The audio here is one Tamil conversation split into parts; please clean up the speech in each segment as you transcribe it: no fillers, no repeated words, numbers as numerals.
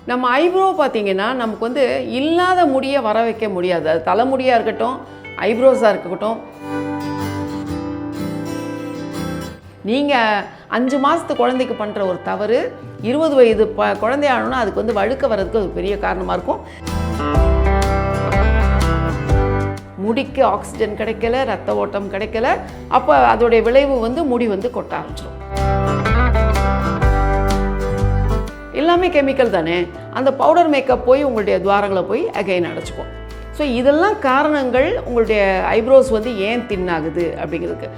நம்ம ஐப்ரோ பார்த்தீங்கன்னா நமக்கு வந்து இல்லாத முடியை வர வைக்க முடியாது. அது தலைமுடியாக இருக்கட்டும், ஐப்ரோஸாக இருக்கட்டும். நீங்கள் 5 மாதத்து குழந்தைக்கு பண்ணுற ஒரு தவறு 20 வயது குழந்தையானோன்னா அதுக்கு வந்து வழுக்க வர்றதுக்கு ஒரு பெரிய காரணமாக இருக்கும். முடிக்கு ஆக்சிஜன் கிடைக்கல, ரத்த ஓட்டம் கிடைக்கல, அப்போ அதோடைய விளைவு வந்து முடி வந்து கொட்ட ஆரம்பிச்சிடும். எல்லாமே கெமிக்கல் தானே. அந்த பவுடர் மேக்கப் போய் உங்களுடைய துவாரங்களை போய் அகைன் அடைச்சிக்கும். ஸோ இதெல்லாம் காரணங்கள் உங்களுடைய ஐப்ரோஸ் வந்து ஏன் தின்னாகுது அப்படிங்கிறதுக்கு.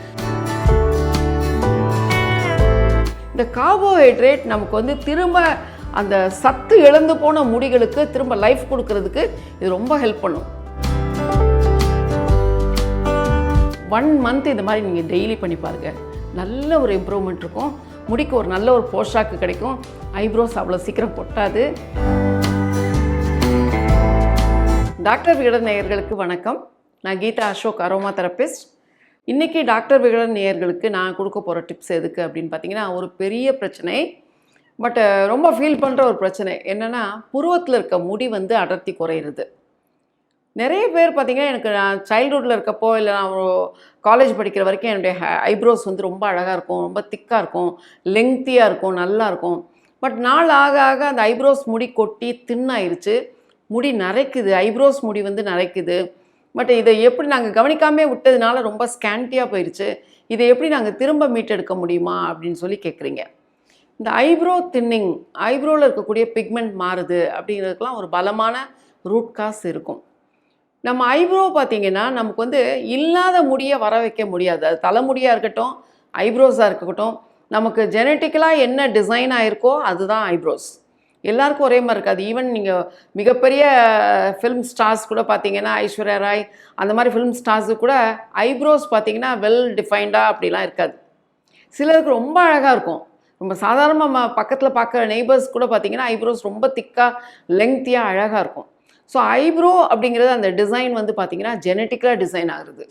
இந்த கார்போஹைட்ரேட் நமக்கு வந்து திரும்ப அந்த சத்து இழந்து போன முடிகளுக்கு திரும்ப லைஃப் கொடுக்கறதுக்கு இது ரொம்ப ஹெல்ப் பண்ணும். 1 மந்த் இந்த மாதிரி நீங்கள் டெய்லி பண்ணி பாருங்கள், நல்ல ஒரு இம்ப்ரூவ்மெண்ட் இருக்கும். முடிக்கு ஒரு நல்ல ஒரு போஷாக்கு கிடைக்கும். ஐப்ரோஸ் அவ்வளோ சீக்கிரம் கொட்டாது. டாக்டர் விகடன் நேயர்களுக்கு வணக்கம். நான் கீதா அசோக், அரோமா தெரபிஸ்ட். இன்றைக்கி டாக்டர் விகடன் நேயர்களுக்கு நான் கொடுக்க போகிற டிப்ஸ் எதுக்கு அப்படின்னு பார்த்தீங்கன்னா, ஒரு பெரிய பிரச்சனை, பட் ரொம்ப ஃபீல் பண்ணுற ஒரு பிரச்சனை என்னென்னா, புருவத்தில் இருக்க முடி வந்து அடர்த்தி குறையிறது. நிறைய பேர் பார்த்திங்கன்னா, எனக்கு நான் சைல்ட்ஹுட்டில் இருக்கப்போ இல்லை நான் காலேஜ் படிக்கிற வரைக்கும் என்னுடைய ஐப்ரோஸ் வந்து ரொம்ப அழகாக இருக்கும், ரொம்ப திக்காக இருக்கும், லெங்க்த்தியாக இருக்கும், நல்லா இருக்கும். பட் நாள் ஆக ஆக அந்த ஐப்ரோஸ் முடி கொட்டி தின்னாயிருச்சு, முடி நரைக்குது, ஐப்ரோஸ் முடி வந்து நரைக்குது. பட் இதை எப்படி நாங்கள் கவனிக்காமே விட்டதுனால ரொம்ப ஸ்கேண்டியாக போயிடுச்சு. இதை எப்படி நாங்கள் திரும்ப மீட்டெடுக்க முடியுமா அப்படின்னு சொல்லி கேட்குறீங்க. இந்த ஐப்ரோ தின்னிங், ஐப்ரோவில் இருக்கக்கூடிய பிக்மெண்ட் மாறுது அப்படிங்கிறதுக்கெலாம் ஒரு பலமான ரூட் காஸ் இருக்கும். நம்ம ஐப்ரோ பார்த்திங்கன்னா நமக்கு வந்து இல்லாத முடியை வர வைக்க முடியாது. அது தலைமுடியாக இருக்கட்டும், ஐப்ரோஸாக இருக்கட்டும், நமக்கு ஜெனட்டிக்கலாக என்ன டிசைன் ஆகிருக்கோ அதுதான் ஐப்ரோஸ். எல்லாருக்கும் ஒரே மாதிரி இருக்காது. ஈவன் நீங்கள் மிகப்பெரிய ஃபிலிம் ஸ்டார்ஸ் கூட பார்த்திங்கன்னா, ஐஸ்வர்யா ராய் அந்த மாதிரி ஃபிலிம் ஸ்டார்ஸு கூட ஐப்ரோஸ் பார்த்திங்கன்னா வெல் டிஃபைன்டாக அப்படிலாம் இருக்காது. சிலருக்கு ரொம்ப அழகாக இருக்கும். ரொம்ப சாதாரணமாக பக்கத்தில் பார்க்குற நெய்பர்ஸ் கூட பார்த்திங்கன்னா ஐப்ரோஸ் ரொம்ப திக்காக லெங்க்த்தியாக அழகாக இருக்கும். ஸோ ஐப்ரோ அப்படிங்கிறது அந்த டிசைன் வந்து பார்த்திங்கன்னா ஜெனட்டிக்கலாக டிசைன் ஆகுது.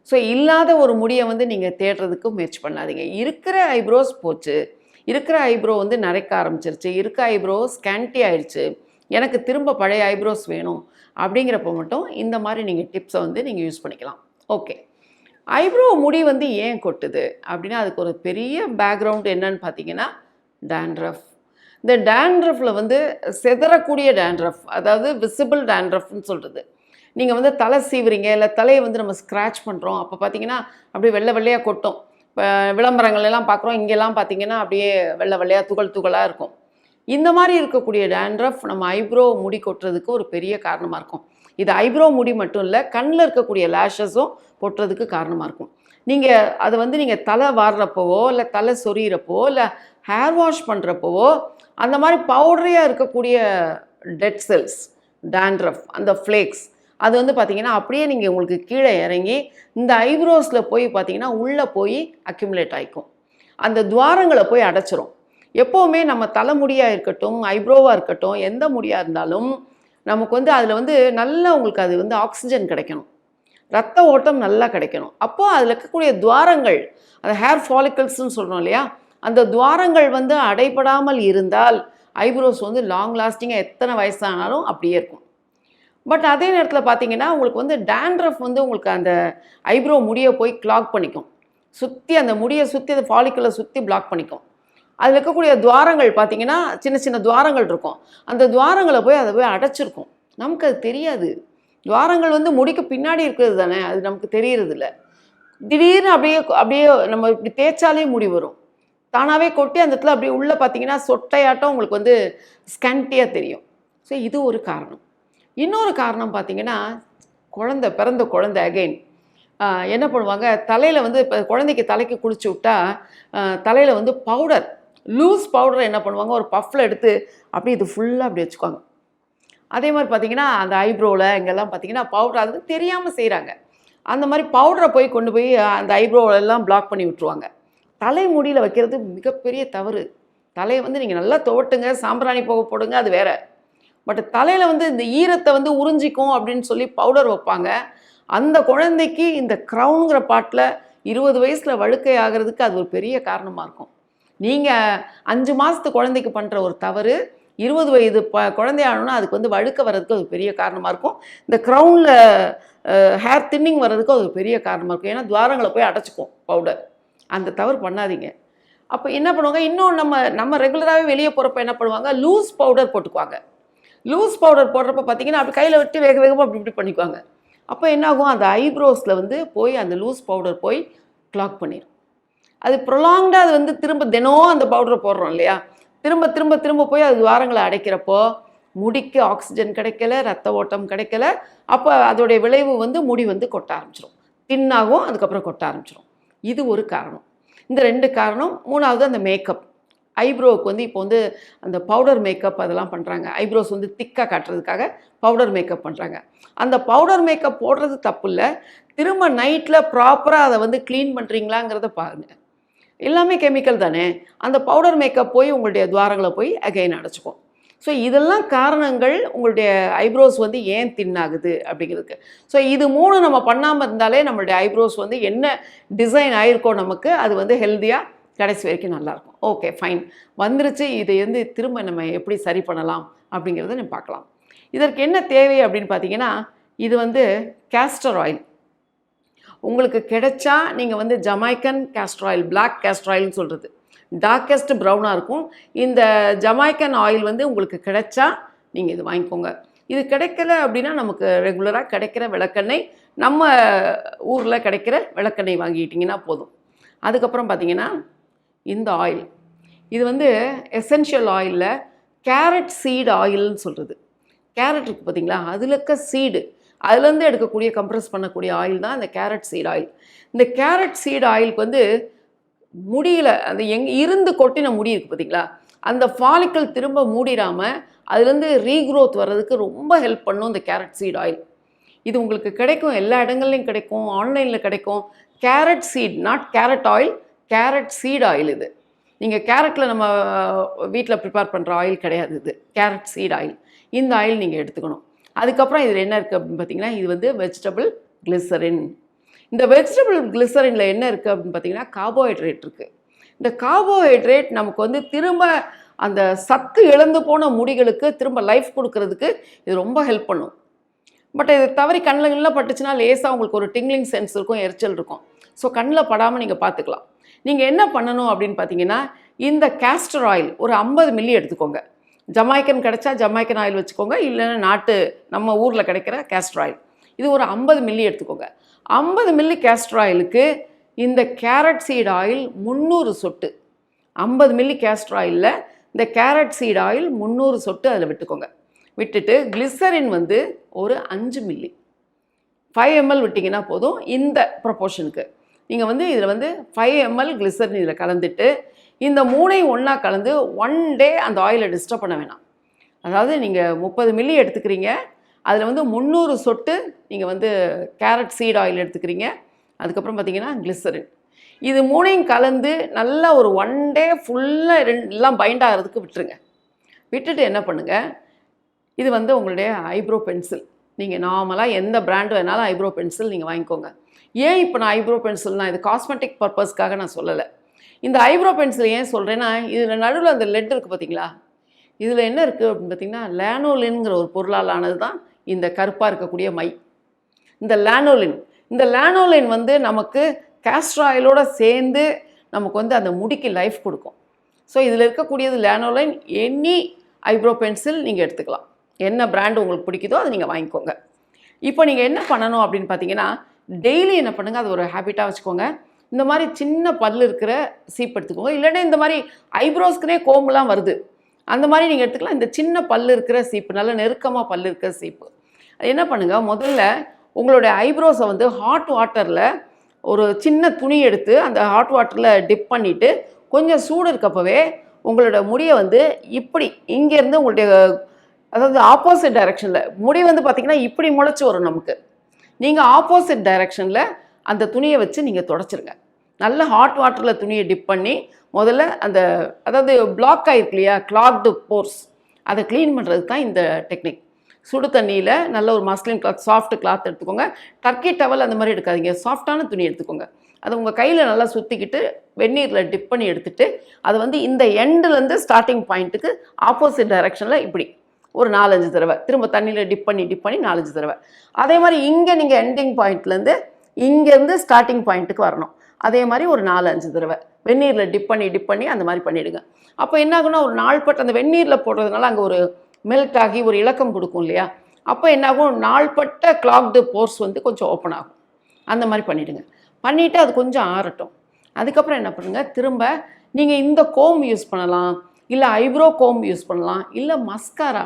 ஸோ இல்லாத ஒரு முடியை வந்து நீங்கள் தேடுறதுக்கு முயற்சி பண்ணாதீங்க. இருக்கிற ஐப்ரோஸ் போச்சு, இருக்கிற ஐப்ரோ வந்து நரைக்க ஆரம்பிச்சிருச்சு, இருக்க ஐப்ரோ ஸ்கேண்டி ஆயிடுச்சு, எனக்கு திரும்ப பழைய ஐப்ரோஸ் வேணும் அப்படிங்கிறப்ப மட்டும் இந்த மாதிரி நீங்கள் டிப்ஸை வந்து நீங்கள் யூஸ் பண்ணிக்கலாம். ஓகே, ஐப்ரோ முடி வந்து ஏன் கொட்டுது அப்படின்னா அதுக்கு ஒரு பெரிய பேக்ரவுண்ட் என்னன்னு பார்த்தீங்கன்னா டேண்ட்ரஃப். இந்த டேண்ட்ரஃபில் வந்து செதறக்கூடிய டேண்ட்ரஃப், அதாவது விசிபிள் டேண்ட்ரஃப்னு சொல்கிறது. நீங்கள் வந்து தலை சீவுறீங்க, இல்லை தலையை வந்து நம்ம ஸ்க்ராட்ச் பண்ணுறோம், அப்போ பார்த்தீங்கன்னா அப்படியே வெள்ளை வெள்ளையாக கொட்டும். இப்போ விளம்பரங்கள்லாம் பார்க்குறோம், இங்கெல்லாம் பார்த்தீங்கன்னா அப்படியே வெள்ளை வெள்ளையாக துகள் துகளாக இருக்கும். இந்த மாதிரி இருக்கக்கூடிய டேண்ட்ரஃப் நம்ம ஐப்ரோ முடி கொட்டுறதுக்கு ஒரு பெரிய காரணமாக இருக்கும். இது ஐப்ரோ முடி மட்டும் இல்லை, கண்ணில் இருக்கக்கூடிய லேஷஸும் கொட்டுறதுக்கு காரணமாக இருக்கும். நீங்கள் அதை வந்து நீங்கள் தலை வாடுறப்போவோ இல்லை தலை சொரியிறப்போ இல்லை ஹேர் வாஷ் பண்ணுறப்போவோ அந்த மாதிரி பவுடரியாக இருக்கக்கூடிய டெட் செல்ஸ், டேண்ட்ரஃப், அந்த ஃப்ளேக்ஸ் அது வந்து பார்த்திங்கன்னா அப்படியே நீங்கள் உங்களுக்கு கீழே இறங்கி இந்த ஐப்ரோஸில் போய் பார்த்திங்கன்னா உள்ளே போய் அக்யூமுலேட் ஆகிக்கும். அந்த துவாரங்களை போய் அடைச்சிரும். எப்போவுமே நம்ம தலைமுடியாக இருக்கட்டும், ஐப்ரோவாக இருக்கட்டும், எந்த முடியாக இருந்தாலும் நமக்கு வந்து அதில் வந்து நல்லா உங்களுக்கு அது வந்து ஆக்சிஜன் கிடைக்கணும், ரத்த ஓட்டம் நல்லா கிடைக்கணும். அப்போது அதில் இருக்கக்கூடிய துவாரங்கள், அந்த ஹேர் ஃபாலிக்கல்ஸ்ன்னு சொல்கிறோம் இல்லையா, அந்த துவாரங்கள் வந்து அடைபடாமல் இருந்தால் ஐப்ரோஸ் வந்து லாங் லாஸ்டிங்காக எத்தனை வயசானாலும் அப்படியே இருக்கும். பட் அதே நேரத்தில் பார்த்தீங்கன்னா உங்களுக்கு வந்து டேண்ட்ரஃப் வந்து உங்களுக்கு அந்த ஐப்ரோ முடியை போய் கிளாக் பண்ணிக்கும், சுற்றி அந்த முடியை சுற்றி அந்த ஃபாலிக்கலை சுற்றி பிளாக் பண்ணிக்கும். அதில் இருக்கக்கூடிய துவாரங்கள் பார்த்திங்கன்னா சின்ன சின்ன துவாரங்கள் இருக்கும், அந்த துவாரங்களை போய் அதை போய் அடைச்சிருக்கும். நமக்கு அது தெரியாது. துவாரங்கள் வந்து முடிக்கு பின்னாடி இருக்கிறது தானே, அது நமக்கு தெரியறதில்ல. திடீர்னு அப்படியே அப்படியே நம்ம இப்படி தேய்ச்சாலே முடி வரும், தானாகவே கொட்டி அந்த இடத்துல அப்படியே உள்ளே பார்த்தீங்கன்னா சொட்டையாட்டம் உங்களுக்கு வந்து ஸ்கேண்டியாக தெரியும். ஸோ இது ஒரு காரணம். இன்னொரு காரணம் பார்த்திங்கன்னா பிறந்த குழந்தை அகைன் என்ன பண்ணுவாங்க, தலையில் வந்து இப்போ குழந்தைக்கு தலைக்கு குளிச்சு விட்டா தலையில் வந்து பவுடர், லூஸ் பவுடரை என்ன பண்ணுவாங்க, ஒரு பஃப்பில் எடுத்து அப்படியே இது ஃபுல்லாக அப்படி வச்சுக்குவாங்க. அதே மாதிரி பார்த்திங்கன்னா அந்த ஐப்ரோவில் இங்கெல்லாம் பார்த்திங்கன்னா பவுடர் அது தெரியாமல் செய்கிறாங்க. அந்த மாதிரி பவுடரை போய் கொண்டு போய் அந்த ஐப்ரோவெல்லாம் பிளாக் பண்ணி விட்டுருவாங்க. தலைமுடியில் வைக்கிறது மிகப்பெரிய தவறு. தலையை வந்து நீங்கள் நல்லா துவட்டுங்க, சாம்பிராணி போடுங்க, அது வேறு. பட் தலையில் வந்து இந்த ஈரத்தை வந்து உறிஞ்சிக்கும் அப்படின்னு சொல்லி பவுடர் வைப்பாங்க. அந்த குழந்தைக்கு இந்த க்ரௌனுங்கிற பாட்டில் 20 வயசில் வழுக்கை ஆகிறதுக்கு அது ஒரு பெரிய காரணமாக இருக்கும். நீங்கள் 5 மாதத்து குழந்தைக்கு பண்ணுற ஒரு தவறு 20 வயது குழந்தை ஆனோன்னா அதுக்கு வந்து வழுக்க வர்றதுக்கு அது பெரிய காரணமாக இருக்கும். இந்த க்ரௌனில் ஹேர் தின்னிங் வர்றதுக்கு அது பெரிய காரணமாக இருக்கும். ஏன்னா துவாரங்களை போய் அடைச்சிக்கும் பவுடர். அந்த தவறு பண்ணாதீங்க. அப்போ என்ன பண்ணுவாங்க, இன்னும் நம்ம ரெகுலராகவே வெளியே போகிறப்ப என்ன பண்ணுவாங்க, லூஸ் பவுடர் போட்டுக்குவாங்க. லூஸ் பவுடர் போடுறப்ப பார்த்தீங்கன்னா அப்படி கையில் விட்டு வேக வேகமாக அப்படி இப்படி பண்ணிக்குவாங்க. அப்போ என்னாகும், அந்த ஐப்ரோஸில் வந்து போய் அந்த லூஸ் பவுடர் போய் கிளாக் பண்ணிடும். அது ப்ரொலாங்டாக அது வந்து திரும்ப தினம் அந்த பவுடரை போடுறோம் இல்லையா, திரும்ப திரும்ப திரும்ப போய் அது துவாரங்களை அடைக்கிறப்போ முடிக்கு ஆக்சிஜன் கிடைக்கல, ரத்த ஓட்டம் கிடைக்கல. அப்போ அதோடைய விளைவு வந்து முடி வந்து கொட்ட ஆரம்பிச்சிடும், தின்னாகும், அதுக்கப்புறம் கொட்ட ஆரம்பிச்சிடும். இது ஒரு காரணம். இந்த 2 காரணம். 3வது அந்த மேக்கப். ஐப்ரோவுக்கு வந்து இப்போ வந்து அந்த பவுடர் மேக்கப் அதெல்லாம் பண்ணுறாங்க. ஐப்ரோஸ் வந்து திக்காக காட்டுறதுக்காக பவுடர் மேக்கப் பண்ணுறாங்க. அந்த பவுடர் மேக்கப் போடுறது தப்பு இல்லை. திரும்ப நைட்டில் ப்ராப்பராக அதை வந்து க்ளீன் பண்ணுறீங்களாங்கிறத பாருங்கள். எல்லாமே கெமிக்கல் தானே. அந்த பவுடர் மேக்கப் போய் உங்களுடைய துவாரங்களை போய் அகைன் அடைச்சிக்கும். ஸோ இதெல்லாம் காரணங்கள் உங்களுடைய ஐப்ரோஸ் வந்து ஏன் தின்னாகுது அப்படிங்கிறதுக்கு. ஸோ இது 3 நம்ம பண்ணாமல் இருந்தாலே நம்மளுடைய ஐப்ரோஸ் வந்து என்ன டிசைன் ஆகிருக்கோ நமக்கு அது வந்து ஹெல்த்தியாக கடைசி வரைக்கும் நல்லாயிருக்கும். ஓகே ஃபைன், வந்துருச்சு. இதை வந்து திரும்ப நம்ம எப்படி சரி பண்ணலாம் அப்படிங்கிறத நம்ம பார்க்கலாம். இதற்கு என்ன தேவை அப்படின்னு பார்த்தீங்கன்னா, இது வந்து கேஸ்டர் ஆயில். உங்களுக்கு கிடைச்சா நீங்கள் வந்து Jamaican castor oil, black castor ஆயில்னு சொல்கிறது, டார்க்கஸ்ட் ப்ரௌனாக இருக்கும். இந்த ஜமைக்கன் ஆயில் வந்து உங்களுக்கு கிடைச்சா நீங்கள் இது வாங்கிக்கோங்க. இது கிடைக்கல அப்படின்னா நமக்கு ரெகுலராக கிடைக்கிற விளக்கெண்ணெய், நம்ம ஊரில் கிடைக்கிற விளக்கெண்ணெய் வாங்கிக்கிட்டிங்கன்னா போதும். அதுக்கப்புறம் பார்த்தீங்கன்னா இந்த ஆயில், இது வந்து எசென்ஷியல் ஆயிலில் கேரட் சீடு ஆயில்னு சொல்கிறது. கேரட் இருக்குது பார்த்தீங்களா, அதில் இருக்க சீடு, அதுலேருந்து எடுக்கக்கூடிய கம்ப்ரெஸ் பண்ணக்கூடிய ஆயில் தான் இந்த கேரட் சீட் ஆயில். இந்த கேரட் சீடு ஆயிலுக்கு வந்து முடியல, அது இருந்து கொட்டின முடி இருக்குது பார்த்தீங்களா, அந்த ஃபாலிக்கல் திரும்ப மூடிடாமல் அதுலேருந்து ரீக்ரோத் வர்றதுக்கு ரொம்ப ஹெல்ப் பண்ணும் இந்த கேரட் சீட் ஆயில். இது உங்களுக்கு கிடைக்கும், எல்லா இடங்கள்லையும் கிடைக்கும், ஆன்லைனில் கிடைக்கும். Carrot seed, not carrot oil, carrot seed oil. இது நீங்கள் கேரட்டில் நம்ம வீட்டில் ப்ரிப்பேர் பண்ணுற ஆயில் கிடையாது, இது கேரட் சீட் ஆயில். இந்த ஆயில் நீங்கள் எடுத்துக்கணும். அதுக்கப்புறம் இதில் என்ன இருக்குது அப்படின்னு பார்த்தீங்கன்னா, இது வந்து வெஜிடபிள் கிளிசரின். இந்த வெஜிடபிள் கிளிசரினில் என்ன இருக்குது அப்படின்னு பார்த்தீங்கன்னா, கார்போஹைட்ரேட் இருக்குது. இந்த கார்போஹைட்ரேட் நமக்கு வந்து திரும்ப அந்த சத்து இழந்து போன முடிகளுக்கு திரும்ப லைஃப் கொடுக்கறதுக்கு இது ரொம்ப ஹெல்ப் பண்ணும். பட் இது தவறி கண்ணில் பட்டுச்சுன்னா லேசாக உங்களுக்கு ஒரு டிங்லிங் சென்ஸ் இருக்கும், எரிச்சல் இருக்கும். ஸோ கண்ணில் படாமல் நீங்கள் பார்த்துக்கலாம். நீங்கள் என்ன பண்ணணும் அப்படின்னு பார்த்தீங்கன்னா, இந்த கேஸ்டர் ஆயில் ஒரு 50 மில்லி எடுத்துக்கோங்க. ஜமைக்கன் கிடைச்சா ஜமைக்கன் ஆயில் வச்சுக்கோங்க, இல்லைன்னா நாட்டு நம்ம ஊரில் கிடைக்கிற கேஸ்டர் ஆயில், இது ஒரு 50 மில்லி எடுத்துக்கோங்க. 50 மில்லி கேஸ்டர் ஆயிலுக்கு இந்த கேரட் சீட் ஆயில் 300 சொட்டு. 50 மில்லி கேஸ்டர் ஆயிலில் இந்த கேரட் சீட் ஆயில் 300 சொட்டு அதில் விட்டுக்கோங்க. விட்டுட்டு கிளிசரின் வந்து ஒரு 5 மில்லி, 5 ml விட்டிங்கன்னா போதும். இந்த ப்ரொப்போர்ஷனுக்கு நீங்கள் வந்து இதில் வந்து 5 ml கிளிசரின் இதில் கலந்துட்டு இந்த 3ஐயும் ஒன்றா கலந்து 1 டே அந்த ஆயிலை டிஸ்டர்ப் பண்ண வேணாம். அதாவது நீங்கள் 30 மில்லி எடுத்துக்கிறீங்க, அதில் வந்து 300 சொட்டு நீங்கள் வந்து கேரட் சீட் ஆயில் எடுத்துக்கிறீங்க, அதுக்கப்புறம் பார்த்தீங்கன்னா கிளிசரின், இது 3ஐயும் கலந்து நல்லா ஒரு 1 டே ஃபுல்லாக எல்லாம் பைண்ட் ஆகிறதுக்கு விட்டுருங்க. விட்டுட்டு என்ன பண்ணுங்கள், இது வந்து உங்களுடைய ஐப்ரோ பென்சில், நீங்கள் நார்மலாக எந்த பிராண்டு வேணாலும் ஐப்ரோ பென்சில் நீங்கள் வாங்கிக்கோங்க. ஏன் இப்போ நான் ஐப்ரோ பென்சில்னால் இது காஸ்மெட்டிக் பர்பஸ்க்காக நான் சொல்லலை. இந்த ஐப்ரோ பென்சில் ஏன் சொல்கிறேன்னா, இதில் நடுவில் அந்த லெட் இருக்குது பார்த்தீங்களா, இதில் என்ன இருக்குது அப்படின்னு பார்த்தீங்கன்னா, லானோலின்ங்கிற ஒரு பொருளால் ஆனது தான் இந்த கருப்பாக இருக்கக்கூடிய மை. இந்த லானோலின் வந்து நமக்கு கேஸ்டர் ஆயிலோடு சேர்ந்து நமக்கு வந்து அந்த முடிக்கு லைஃப் கொடுக்கும். ஸோ இதில் இருக்கக்கூடியது லானோலின். எனி ஐப்ரோ பென்சில் நீங்கள் எடுத்துக்கலாம், என்ன பிராண்டு உங்களுக்கு பிடிக்குதோ அதை நீங்கள் வாங்கிக்கோங்க. இப்போ நீங்கள் என்ன பண்ணணும் அப்படின்னு பார்த்தீங்கன்னா, டெய்லி என்ன பண்ணுங்கள், அது ஒரு ஹேபிட்டாக வச்சுக்கோங்க. இந்த மாதிரி சின்ன பல் இருக்கிற சீப் எடுத்துக்கோங்க, இல்லைன்னா இந்த மாதிரி ஐப்ரோஸ்க்குனே கோம்புலாம் வருது, அந்த மாதிரி நீங்கள் எடுத்துக்கலாம். இந்த சின்ன பல் இருக்கிற சீப்பு, நல்ல நெருக்கமாக பல் இருக்கிற சீப்பு, அது என்ன பண்ணுங்கள், முதல்ல உங்களுடைய ஐப்ரோஸை வந்து ஹாட் வாட்டரில் ஒரு சின்ன துணி எடுத்து அந்த ஹாட் வாட்டரில் டிப் பண்ணிவிட்டு கொஞ்சம் சூடு இருக்கப்பவே உங்களோட முடியை வந்து இப்படி இங்கேருந்து உங்களுடைய, அதாவது ஆப்போசிட் டைரெக்ஷனில் முடி வந்து பார்த்திங்கன்னா இப்படி முளைச்சி வரும் நமக்கு. நீங்கள் ஆப்போசிட் டைரெக்ஷனில் அந்த துணியை வச்சு நீங்கள் தொடச்சிருங்க. நல்ல ஹாட் வாட்டரில் துணியை டிப் பண்ணி முதல்ல அந்த, அதாவது பிளாக் ஆகிருக்கு இல்லையா, கிளாக்டு போர்ஸ், அதை க்ளீன் பண்ணுறதுக்கு தான் இந்த டெக்னிக். சுடு தண்ணியில் நல்ல ஒரு மஸ்லின் கிளாத், சாஃப்ட் கிளாத் எடுத்துக்கோங்க. டர்க்கி டவல் அந்த மாதிரி எடுக்காதீங்க, சாஃப்டான துணி எடுத்துக்கோங்க. அதை உங்கள் கையில் நல்லா சுற்றிக்கிட்டு வெந்நீரில் டிப் பண்ணி எடுத்துகிட்டு அதை வந்து இந்த எண்டுலேருந்து ஸ்டார்டிங் பாயிண்ட்டுக்கு ஆப்போசிட் டைரெக்ஷனில் இப்படி ஒரு 4-5 தடவை திரும்ப தண்ணியில் டிப் பண்ணி 4-5 தடவை. அதே மாதிரி இங்கே நீங்கள் எண்டிங் பாயிண்ட்லேருந்து இங்கேருந்து ஸ்டார்டிங் பாயிண்ட்டுக்கு வரணும். அதே மாதிரி ஒரு 4-5 தடவை வெந்நீரில் டிப் பண்ணி அந்த மாதிரி பண்ணிவிடுங்க. அப்போ என்ன ஆகுனா, ஒரு நாள்பட்ட அந்த வெந்நீரில் போடுறதுனால அங்கே ஒரு மெல்ட் ஆகி ஒரு இலக்கம் கொடுக்கும் இல்லையா? அப்போ என்னாகும், நாள்பட்ட கிளாக்டு போர்ஸ் வந்து கொஞ்சம் ஓப்பன் ஆகும். அந்த மாதிரி பண்ணிவிடுங்க. பண்ணிவிட்டு அது கொஞ்சம் ஆறட்டும். அதுக்கப்புறம் என்ன பண்ணுங்கள், திரும்ப நீங்கள் இந்த கோம் யூஸ் பண்ணலாம், இல்லை ஐப்ரோ கோம் யூஸ் பண்ணலாம், இல்லை மஸ்காரா.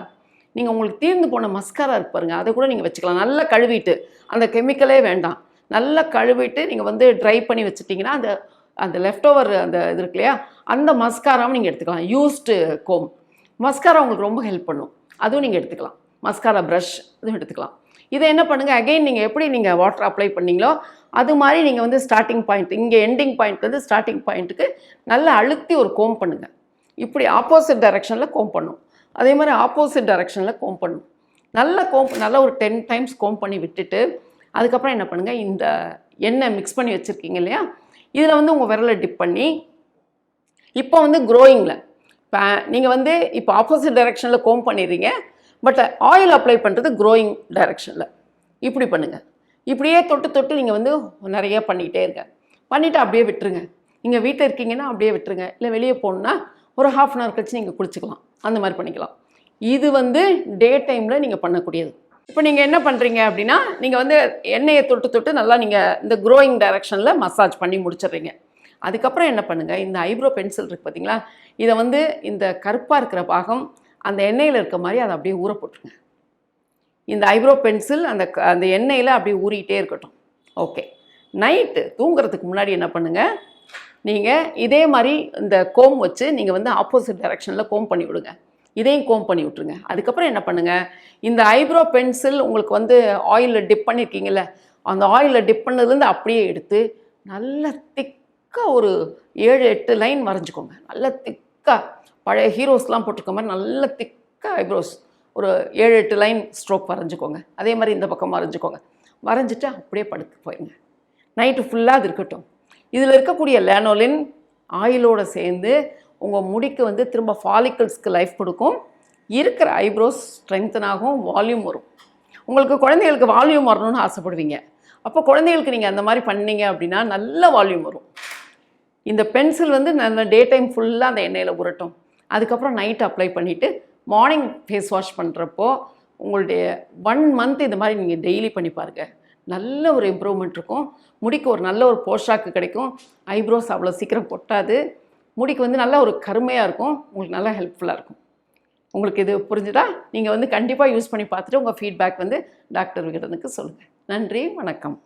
நீங்கள் உங்களுக்கு தீர்ந்து போன மஸ்காரா இருக்கு பாருங்கள், அதை கூட நீங்கள் வச்சுக்கலாம். நல்லா கழுவிட்டு, அந்த கெமிக்கலே வேண்டாம், நல்லா கழுவிட்டு நீங்கள் வந்து ட்ரை பண்ணி வச்சுட்டிங்கன்னா அந்த அந்த லெஃப்ட் ஓவர் அந்த இது இருக்கு இல்லையா, அந்த மஸ்காராவும் நீங்கள் எடுத்துக்கலாம். யூஸ்டு கோம் மஸ்காரா உங்களுக்கு ரொம்ப ஹெல்ப் பண்ணும், அதுவும் நீங்கள் எடுத்துக்கலாம். மஸ்காரா ப்ரஷ் இதுவும் எடுத்துக்கலாம். இதை என்ன பண்ணுங்கள், அகெயின் நீங்கள் எப்படி நீங்கள் வாட்டர் அப்ளை பண்ணீங்களோ அது மாதிரி நீங்கள் வந்து ஸ்டார்டிங் பாயிண்ட், இங்கே எண்டிங் பாயிண்ட்லேருந்து ஸ்டார்டிங் பாயிண்ட்டுக்கு நல்லா அழுத்தி ஒரு கோம் பண்ணுங்கள். இப்படி ஆப்போசிட் டைரெக்ஷனில் கோம் பண்ணும். அதே மாதிரி ஆப்போசிட் டைரெக்ஷனில் கோம் பண்ணும். நல்லா ஒரு 10 டைம்ஸ் கோம் பண்ணி விட்டுட்டு அதுக்கப்புறம் என்ன பண்ணுங்கள், இந்த எண்ணெய் மிக்ஸ் பண்ணி வச்சுருக்கீங்க இல்லையா, இதில் வந்து உங்கள் விரலை டிப் பண்ணி இப்போ வந்து க்ரோயிங்கில் இப்போ நீங்கள் வந்து இப்போ ஆப்போசிட் டைரெக்ஷனில் கோம் பண்ணிடுறீங்க, பட் ஆயில் அப்ளை பண்ணுறது க்ரோயிங் டைரெக்ஷனில் இப்படி பண்ணுங்கள். இப்படியே தொட்டு நீங்கள் வந்து நிறைய பண்ணிக்கிட்டே இருங்க. பண்ணிவிட்டு அப்படியே விட்டுருங்க. நீங்கள் வீட்டில் இருக்கீங்கன்னா அப்படியே விட்டுருங்க, இல்லை வெளியே போகணுன்னா ஒரு 1/2 அன் ஹவர் கழிச்சு நீங்கள் குளிச்சுக்கலாம், அந்த மாதிரி பண்ணிக்கலாம். இது வந்து டே டைமில் நீங்கள் பண்ணக்கூடியது. இப்போ நீங்கள் என்ன பண்ணுறீங்க அப்படின்னா, நீங்கள் வந்து எண்ணெயை தொட்டு நல்லா நீங்கள் இந்த க்ரோயிங் டைரெக்ஷனில் மசாஜ் பண்ணி முடிச்சிடுறீங்க. அதுக்கப்புறம் என்ன பண்ணுங்கள், இந்த ஐப்ரோ பென்சில் இருக்குது பார்த்தீங்களா, இதை வந்து இந்த கருப்பாக இருக்கிற பாகம் அந்த எண்ணெயில் இருக்க மாதிரி அதை அப்படியே ஊற போட்டுருங்க. இந்த ஐப்ரோ பென்சில் அந்த எண்ணெயில் அப்படியே ஊறிக்கிட்டே இருக்கட்டும். ஓகே, நைட்டு தூங்குறதுக்கு முன்னாடி என்ன பண்ணுங்கள், நீங்கள் இதே மாதிரி இந்த கோம் வச்சு நீங்கள் வந்து ஆப்போசிட் டைரெக்ஷனில் கோம் பண்ணி விடுங்க. இதையும் கோம் பண்ணி விட்ருங்க. அதுக்கப்புறம் என்ன பண்ணுங்கள், இந்த ஐப்ரோ பென்சில் உங்களுக்கு வந்து ஆயிலில் டிப் பண்ணியிருக்கீங்கல்ல, அந்த ஆயிலில் டிப் பண்ணதுலேருந்து அப்படியே எடுத்து நல்ல திக்காக ஒரு 7-8 லைன் வரைஞ்சிக்கோங்க. நல்ல திக்காக பழைய ஹீரோஸ்லாம் போட்டிருக்க மாதிரி நல்ல திக்காக ஐப்ரோஸ் ஒரு 7-8 லைன் ஸ்ட்ரோக் வரைஞ்சிக்கோங்க. அதே மாதிரி இந்த பக்கம் வரைஞ்சிக்கோங்க. வரைஞ்சிட்டு அப்படியே படுக்க போயிடுங்க. நைட்டு ஃபுல்லாக அது இருக்கட்டும். இதில் இருக்கக்கூடிய லேனோலின் ஆயிலோடு சேர்ந்து உங்கள் முடிக்கு வந்து திரும்ப ஃபாலிக்கல்ஸ்க்கு லைஃப் கொடுக்கும். இருக்கிற ஐப்ரோஸ் ஸ்ட்ரென்தன் ஆகும், வால்யூம் வரும். உங்களுக்கு குழந்தைகளுக்கு வால்யூம் வரணும்னு ஆசைப்படுவீங்க. அப்போ குழந்தைகளுக்கு நீங்கள் அந்த மாதிரி பண்ணீங்க அப்படின்னா நல்ல வால்யூம் வரும். இந்த பென்சில் வந்து நல்ல டே டைம் ஃபுல்லாக அந்த எண்ணெயில் உரட்டும். அதுக்கப்புறம் நைட் அப்ளை பண்ணிவிட்டு மார்னிங் ஃபேஸ் வாஷ் பண்ணுறப்போ உங்களுடைய 1 மந்த் இந்த மாதிரி நீங்கள் டெய்லி பண்ணி பாருங்கள். நல்ல ஒரு இம்ப்ரூவ்மெண்ட் இருக்கும். முடிக்கு ஒரு நல்ல ஒரு போஷாக்கு கிடைக்கும். ஐப்ரோஸ் அவ்வளோ சீக்கிரம் கொட்டாது. முடிக்கு வந்து நல்ல ஒரு கருமையாக இருக்கும். உங்களுக்கு நல்லா ஹெல்ப்ஃபுல்லாக இருக்கும். உங்களுக்கு இது புரிஞ்சுதா? நீங்கள் வந்து கண்டிப்பாக யூஸ் பண்ணி பார்த்துட்டு உங்கள் ஃபீட்பேக் வந்து டாக்டர் விகடனுக்கு சொல்லுங்கள். நன்றி, வணக்கம்.